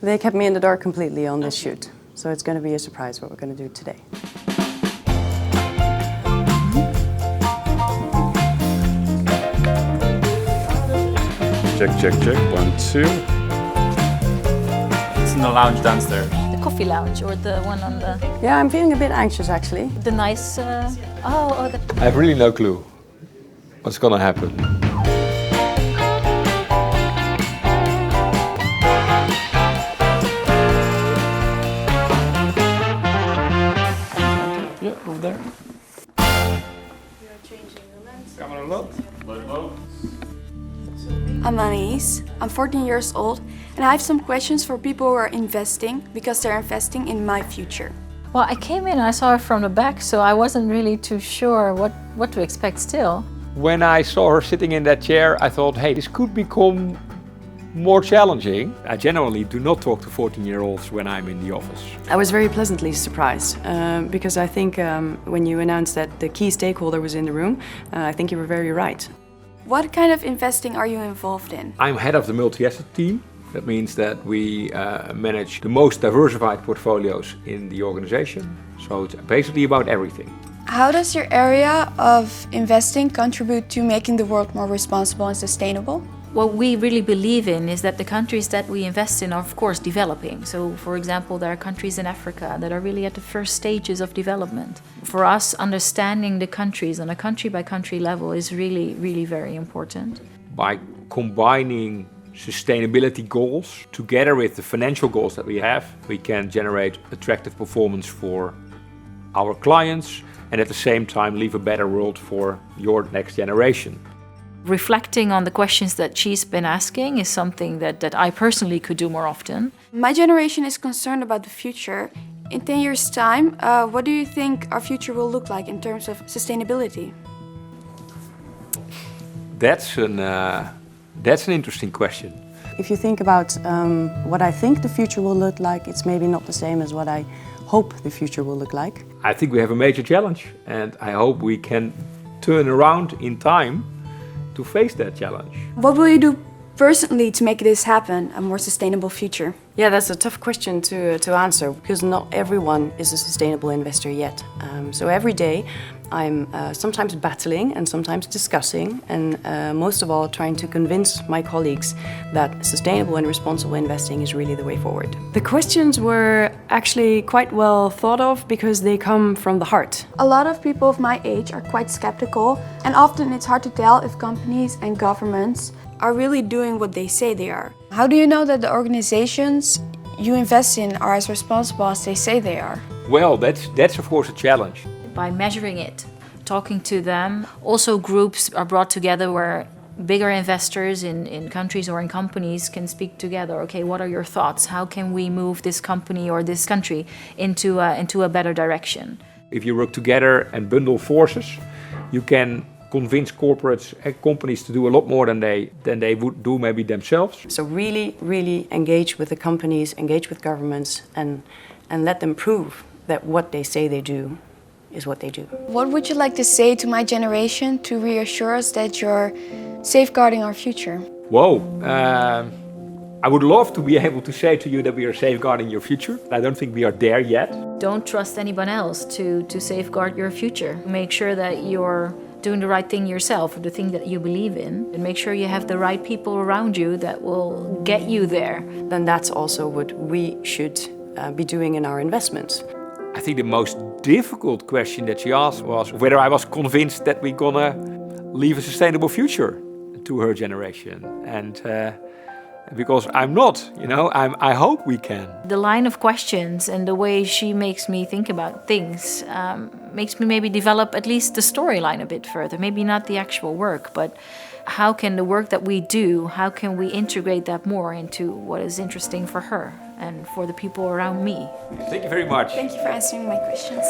They kept me in the dark completely on this shoot. So it's going to be a surprise what we're going to do today. Check, check, check. 1, 2. It's in the lounge downstairs. The coffee lounge or the one on the... Yeah, I'm feeling a bit anxious actually. The nice... the... I have really no clue what's gonna happen. Yeah, over there. We are changing the lens. Camera low. Low. I'm Annelies, I'm 14 years old, and I have some questions for people who are investing because they're investing in my future. Well, I came in and I saw her from the back, so I wasn't really too sure what to expect still. When I saw her sitting in that chair, I thought, hey, this could become more challenging. I generally do not talk to 14-year-olds when I'm in the office. I was very pleasantly surprised because I think when you announced that the key stakeholder was in the room, I think you were very right. What kind of investing are you involved in? I'm head of the multi-asset team. That means that we manage the most diversified portfolios in the organization. So it's basically about everything. How does your area of investing contribute to making the world more responsible and sustainable? What we really believe in is that the countries that we invest in are of course developing. So for example, there are countries in Africa that are really at the first stages of development. For us, understanding the countries on a country by country level is really, really very important. By combining sustainability goals together with the financial goals that we have, we can generate attractive performance for our clients and at the same time leave a better world for your next generation. Reflecting on the questions that she's been asking is something that I personally could do more often. My generation is concerned about the future. In 10 years' time, what do you think our future will look like in terms of sustainability? That's an interesting question. If you think about what I think the future will look like, it's maybe not the same as what I hope the future will look like. I think we have a major challenge and I hope we can turn around in time to face that challenge. What will you do personally to make this happen, a more sustainable future? Yeah, that's a tough question to answer because not everyone is a sustainable investor yet. So every day I'm sometimes battling and sometimes discussing and most of all trying to convince my colleagues that sustainable and responsible investing is really the way forward. The questions were actually quite well thought of because they come from the heart. A lot of people of my age are quite skeptical, and often it's hard to tell if companies and governments are really doing what they say they are. How do you know that the organizations you invest in are as responsible as they say they are? Well, that's of course a challenge. By measuring it, talking to them. Also groups are brought together where bigger investors in countries or in companies can speak together. Okay, what are your thoughts? How can we move this company or this country into a better direction? If you work together and bundle forces, you can convince corporates and companies to do a lot more than they would do maybe themselves. So really engage with the companies, engage with governments and let them prove that what they say they do is what they do. What would you like to say to my generation to reassure us that you're safeguarding our future? Whoa, I would love to be able to say to you that we are safeguarding your future. I don't think we are there yet. Don't trust anyone else to safeguard your future. Make sure that you're doing the right thing yourself, or the thing that you believe in, and make sure you have the right people around you that will get you there. Then that's also what we should be doing in our investments. I think the most difficult question that she asked was whether I was convinced that we're gonna leave a sustainable future to her generation. And because I'm not, I hope we can. The line of questions and the way she makes me think about things makes me maybe develop at least the storyline a bit further. Maybe not the actual work, but how can the work that we do, how can we integrate that more into what is interesting for her and for the people around me? Thank you very much. Thank you for answering my questions.